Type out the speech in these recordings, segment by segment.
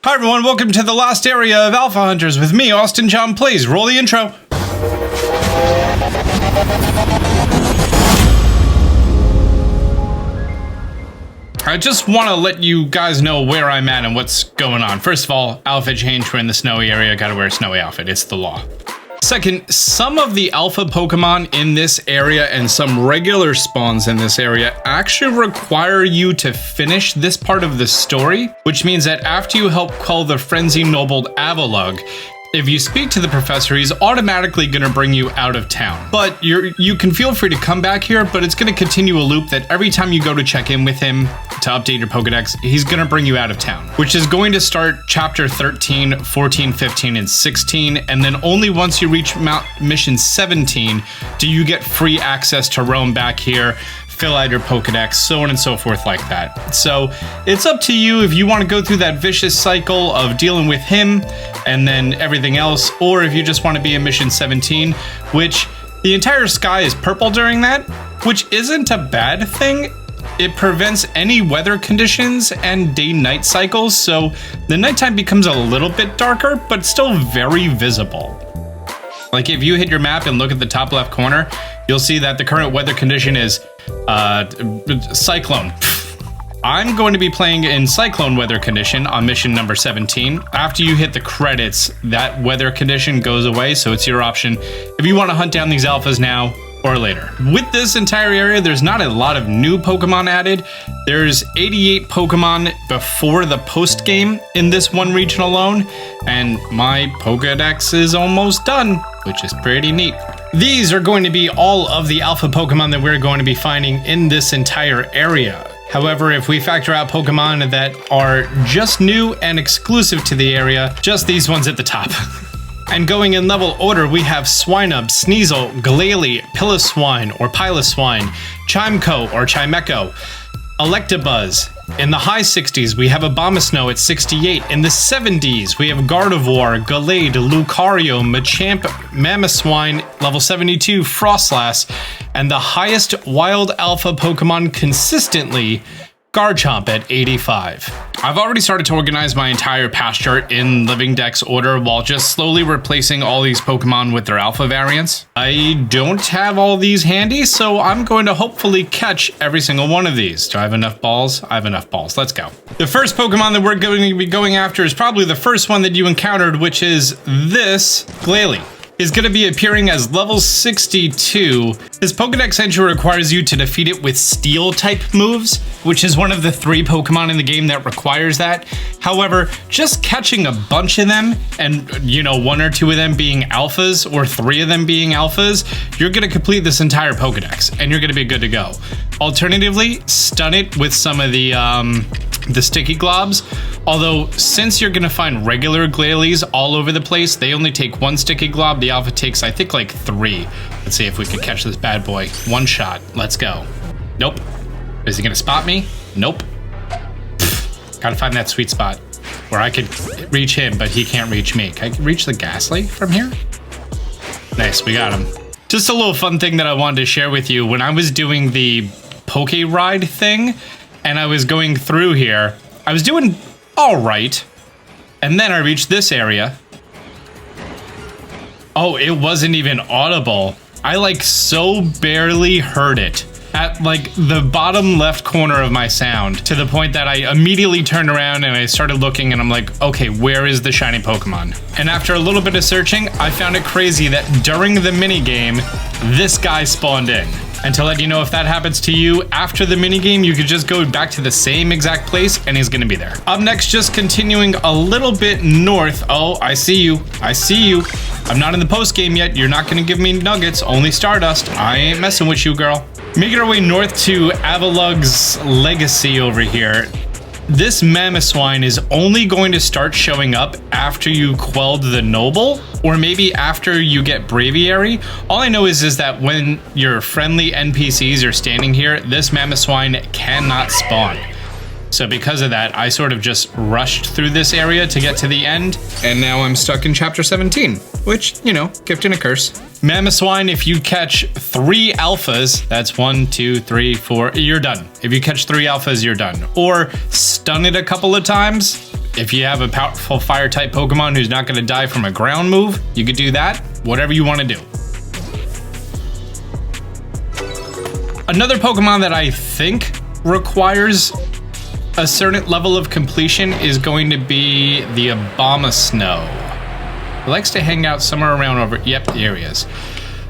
Hi everyone, welcome to the last area of Alpha Hunters with me, Austin John. Please roll the intro. I just want to let you guys know where I'm at and what's going on. First of all, outfit change. We're in the snowy area. Gotta wear a snowy outfit. It's the law. Second, some of the alpha Pokemon in this area and some regular spawns in this area actually require you to finish this part of the story, which means that after you help quell the frenzy-nobled Cagelocke, if you speak to the professor, he's automatically going to bring you out of town. But you can feel free to come back here, but it's going to continue a loop that every time you go to check in with him to update your Pokedex, he's going to bring you out of town, which is going to start chapter 13, 14, 15, and 16. And then only once you reach mission 17 do you get free access to roam back here, fill out your Pokedex, so on and so forth like that. So it's up to you if you want to go through that vicious cycle of dealing with him and then everything else, or if you just want to be in mission 17, which the entire sky is purple during that, which isn't a bad thing. It prevents any weather conditions and day-night cycles, so the nighttime becomes a little bit darker, but still very visible. Like if you hit your map and look at the top left corner, you'll see that the current weather condition is cyclone. I'm going to be playing in cyclone weather condition on mission number 17. After you hit the credits, that weather condition goes away, so it's your option if you want to hunt down these alphas now or later. With this entire area, there's not a lot of new Pokemon added. There's 88 Pokemon before the post game in this one region alone, and my Pokedex is almost done, which is pretty neat. These are going to be all of the alpha Pokemon that we're going to be finding in this entire area. However, if we factor out Pokemon that are just new and exclusive to the area, just these ones at the top. And going in level order, we have Swinub, Sneasel, Glalie, Piloswine or Piloswine, Chimeco or Chimeco, Electabuzz. In the high 60s, we have Abomasnow at 68. In the 70s, we have Gardevoir, Gallade, Lucario, Machamp, Mamoswine, level 72, Frostlass, and the highest wild alpha Pokemon consistently, Garchomp at 85. I've already started to organize my entire pass chart in Living Dex order while just slowly replacing all these Pokemon with their alpha variants. I don't have all these handy, so I'm going to hopefully catch every single one of these. Do I have enough balls? I have enough balls. Let's go. The first Pokemon that we're going to be going after is probably the first one that you encountered, which is this Glalie. Is going to be appearing as level 62. This Pokedex entry requires you to defeat it with Steel type moves, which is one of the 3 Pokemon in the game that requires that. However, just catching a bunch of them and, 1 or 2 of them being alphas or 3 of them being alphas, you're going to complete this entire Pokedex and you're going to be good to go. Alternatively, stun it with some of the sticky globs. Although, since you're gonna find regular Glalies all over the place, they only take 1 sticky glob. The alpha takes, I think, like 3. Let's see if we can catch this bad boy. 1 shot. Let's go. Nope. Is he gonna spot me? Nope. Gotta find that sweet spot where I could reach him, but he can't reach me. Can I reach the Ghastly from here? Nice, we got him. Just a little fun thing that I wanted to share with you. When I was doing the Poke Ride thing, and I was going through here, I was doing all right, and then I reached this area. Oh, it wasn't even audible. I so barely heard it at the bottom left corner of my sound, to the point that I immediately turned around and I started looking and I'm like, okay, where is the shiny Pokemon? And after a little bit of searching, I found it crazy that during the mini game, this guy spawned in. And to let you know if that happens to you after the minigame, you could just go back to the same exact place and he's gonna be there. Up next, just continuing a little bit north. Oh, I see you. I see you. I'm not in the post game yet. You're not gonna give me nuggets, only Stardust. I ain't messing with you, girl. Making our way north to Avalug's Legacy over here. This Mamoswine is only going to start showing up after you quelled the Noble, or maybe after you get Braviary. All I know is that when your friendly NPCs are standing here, this Mamoswine cannot spawn. So because of that, I sort of just rushed through this area to get to the end, and now I'm stuck in chapter 17, which, gift and a curse. Mamoswine, if you catch 3 alphas, that's 1, 2, 3, 4, you're done. If you catch 3 alphas, you're done. Or stun it a couple of times, If you have a powerful fire type Pokemon who's not going to die from a ground move, you could do that. Whatever you want to do. Another Pokemon that I think requires a certain level of completion is going to be the Abomasnow. He likes to hang out somewhere around over. Yep, there he is.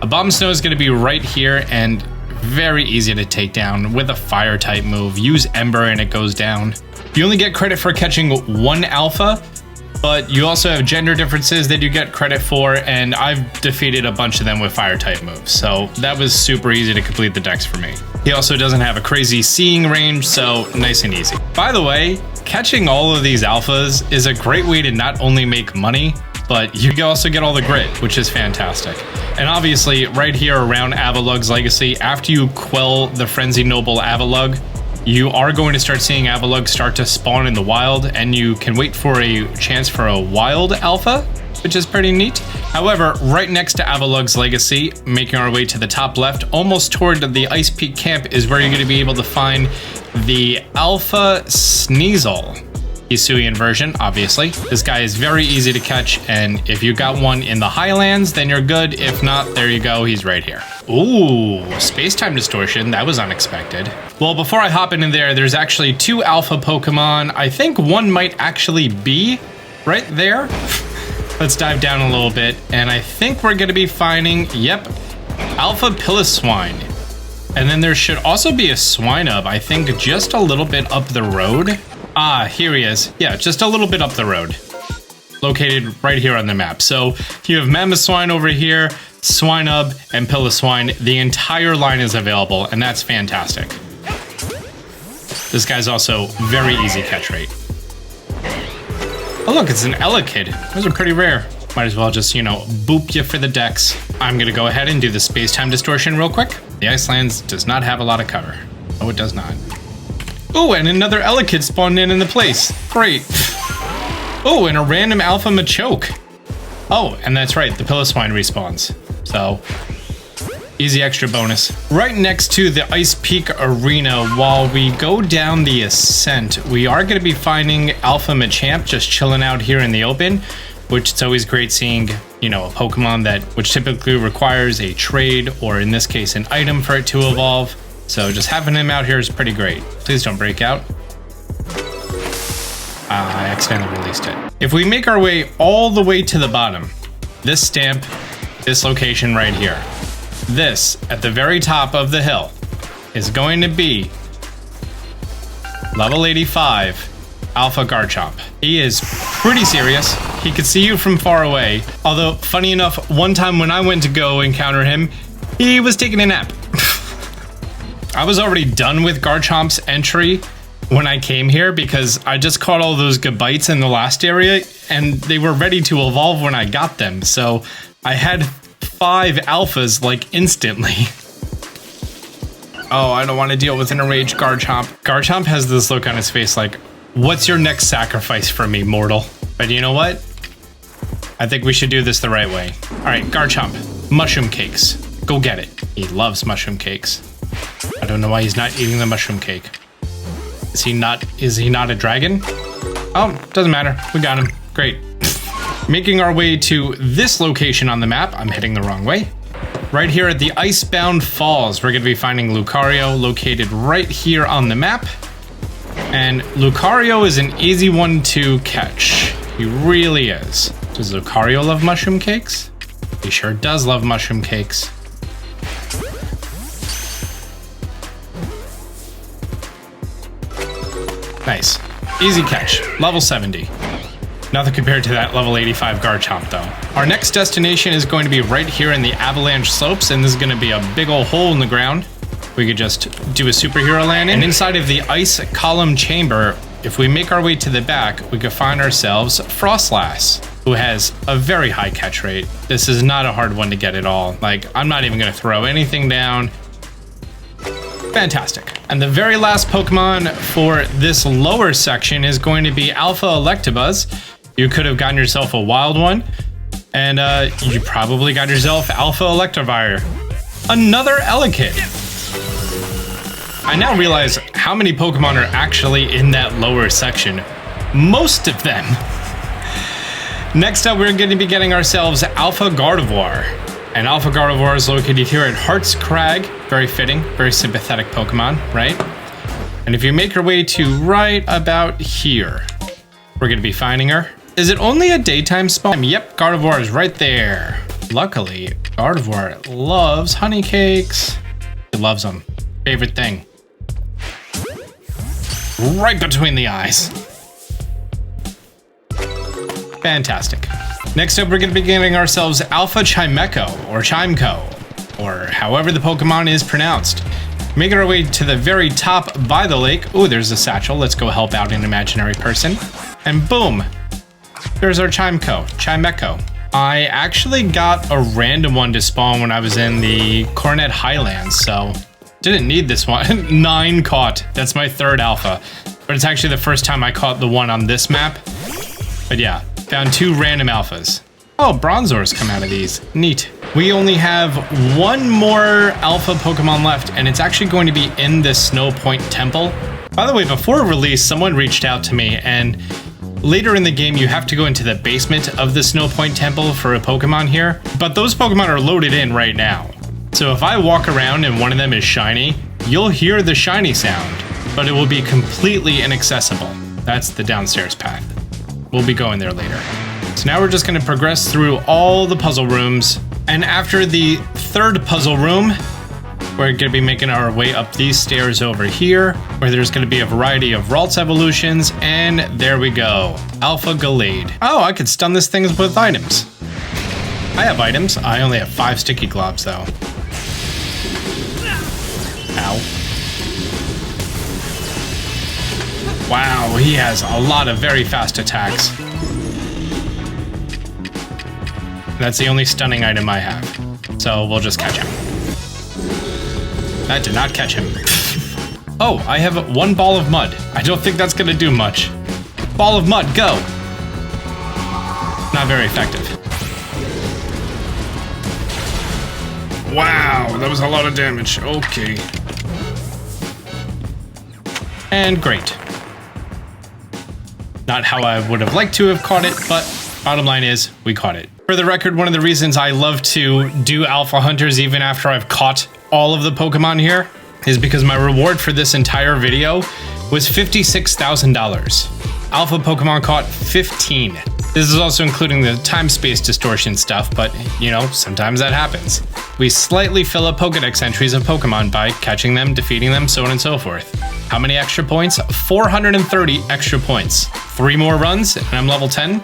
Abomasnow is going to be right here and very easy to take down with a fire type move. Use Ember and it goes down. You only get credit for catching one alpha, but you also have gender differences that you get credit for, and I've defeated a bunch of them with fire type moves, so that was super easy to complete the dex for me. He also doesn't have a crazy seeing range, so nice and easy. By the way, catching all of these alphas is a great way to not only make money, but you can also get all the grit, which is fantastic. And obviously, right here around Avalug's Legacy, after you quell the Frenzy Noble Avalugg, you are going to start seeing Avalugg start to spawn in the wild, and you can wait for a chance for a wild alpha, which is pretty neat. However, right next to Avalug's Legacy, making our way to the top left, almost toward the Ice Peak camp, is where you're going to be able to find the Alpha Sneasel. Hisuian version, obviously. This guy is very easy to catch, and if you got one in the Highlands, then you're good. If not, there you go, he's right here. Ooh, space-time distortion, that was unexpected. Well, before I hop into there, there's actually 2 alpha Pokemon. I think one might actually be right there. Let's dive down a little bit, and I think we're gonna be finding, yep, Alpha Piloswine. And then there should also be a Swinub, I think just a little bit up the road. Ah, here he is. Yeah, just a little bit up the road. Located right here on the map. So you have Mamoswine over here, Swinub, and Piloswine. The entire line is available, and that's fantastic. This guy's also very easy catch rate. Oh look, it's an Elekid. Those are pretty rare. Might as well just, you know, boop you for the dex. I'm gonna go ahead and do the space-time distortion real quick. The Icelands does not have a lot of cover. No, it does not. Oh, and another Elekid spawned in the place. Great. Oh, and a random Alpha Machoke. Oh, and that's right, the Piloswine respawns. So, easy extra bonus. Right next to the Ice Peak Arena, while we go down the ascent, we are going to be finding Alpha Machamp just chilling out here in the open, which it's always great seeing, you know, a Pokemon which typically requires a trade, or in this case, an item for it to evolve. So just having him out here is pretty great. Please don't break out. I accidentally released it. If we make our way all the way to the bottom, this stamp, this location right here, this at the very top of the hill is going to be level 85 Alpha Garchomp. He is pretty serious. He could see you from far away. Although, funny enough, one time when I went to go encounter him, he was taking a nap. I was already done with Garchomp's entry when I came here because I just caught all those good bites in the last area and they were ready to evolve when I got them. So I had 5 alphas like instantly. Oh, I don't want to deal with an enraged Garchomp. Garchomp has this look on his face like, what's your next sacrifice for me, mortal? But you know what? I think we should do this the right way. All right, Garchomp, mushroom cakes. Go get it. He loves mushroom cakes. I don't know why he's not eating the mushroom cake. Is he not a dragon? Oh, doesn't matter. We got him. Great. Making our way to this location on the map. I'm heading the wrong way. Right here at the Icebound Falls, we're going to be finding Lucario located right here on the map. And Lucario is an easy one to catch. He really is. Does Lucario love mushroom cakes? He sure does love mushroom cakes. Nice. Easy catch. Level 70. Nothing compared to that level 85 Garchomp, though. Our next destination is going to be right here in the Avalanche Slopes, and this is going to be a big old hole in the ground. We could just do a superhero landing. And inside of the Ice Column Chamber, if we make our way to the back, we could find ourselves Frostlass, who has a very high catch rate. This is not a hard one to get at all. Like, I'm not even going to throw anything down. Fantastic. And the very last Pokemon for this lower section is going to be Alpha Electabuzz. You could have gotten yourself a wild one, and you probably got yourself Alpha Electivire. Another Elekid. I now realize how many Pokemon are actually in that lower section. most of them. Next up, we're going to be getting ourselves Alpha Gardevoir. And Alpha Gardevoir is located here at Heart's Crag. Very fitting, very sympathetic Pokemon, right? And if you make your way to right about here, we're going to be finding her. Is it only a daytime spawn? Yep, Gardevoir is right there. Luckily, Gardevoir loves honey cakes. He loves them. Favorite thing. Right between the eyes. Fantastic. Next up, we're going to be getting ourselves Alpha Chimecho, or Chimecho, or however the Pokemon is pronounced. Making our way to the very top by the lake. Oh, there's a satchel. Let's go help out an imaginary person. And boom, there's our Chimecho. I actually got a random one to spawn when I was in the Cornet Highlands, so didn't need this one. 9 caught. That's my 3rd alpha, but it's actually the first time I caught the one on this map. But yeah, found 2 random alphas. Oh, Bronzors come out of these. Neat. We only have 1 more alpha Pokemon left, and it's actually going to be in this Snow Point Temple. By the way, before release, someone reached out to me, and later in the game, you have to go into the basement of the Snow Point Temple for a Pokemon here, but those Pokemon are loaded in right now. So if I walk around and one of them is shiny, you'll hear the shiny sound, but it will be completely inaccessible. That's the downstairs path. We'll be going there later. So now we're just going to progress through all the puzzle rooms, and after the 3rd puzzle room, we're going to be making our way up these stairs over here, where there's going to be a variety of Ralts evolutions, and there we go. Alpha Gallade. Oh, I could stun this thing with items. I have items. I only have 5 sticky globs, though. Ow. Wow, he has a lot of very fast attacks. That's the only stunning item I have. So we'll just catch him. That did not catch him. Oh, I have 1 ball of mud. I don't think that's gonna do much. Ball of mud, go! Not very effective. Wow, that was a lot of damage. Okay. And great. Not how I would have liked to have caught it, but bottom line is, we caught it. For the record, one of the reasons I love to do Alpha Hunters even after I've caught all of the Pokemon here is because my reward for this entire video was $56,000. Alpha Pokemon caught 15. This is also including the time-space distortion stuff, but, you know, sometimes that happens. We slightly fill up Pokedex entries of Pokemon by catching them, defeating them, so on and so forth. How many extra points? 430 extra points. 3 more runs, and I'm level 10.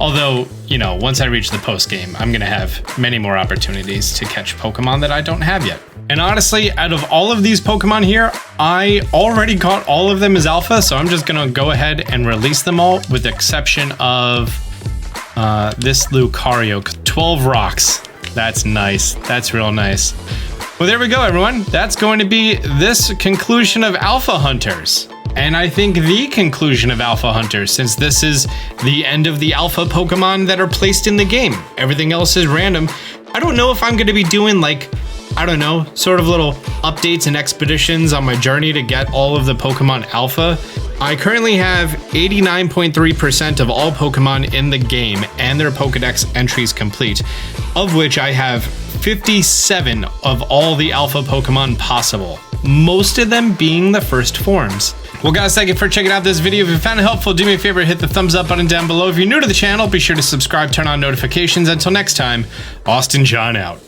Although, you know, once I reach the post-game, I'm gonna have many more opportunities to catch Pokemon that I don't have yet. And honestly, out of all of these Pokemon here, I already caught all of them as alpha, so I'm just gonna go ahead and release them all, with the exception of this Lucario. 12 rocks. That's nice. That's real nice. Well, there we go, everyone. That's going to be this conclusion of Alpha Hunters. And I think the conclusion of Alpha Hunters, since this is the end of the Alpha Pokemon that are placed in the game. Everything else is random. I don't know if I'm going to be doing, like, I don't know, sort of little updates and expeditions on my journey to get all of the Pokemon Alpha. I currently have 89.3% of all Pokemon in the game and their Pokedex entries complete, of which I have 57 of all the Alpha Pokemon possible. Most of them being the first forms. Well, guys, thank you for checking out this video. If you found it helpful, do me a favor, hit the thumbs up button down below. If you're new to the channel, be sure to subscribe, turn on notifications. Until next time, Austin John out.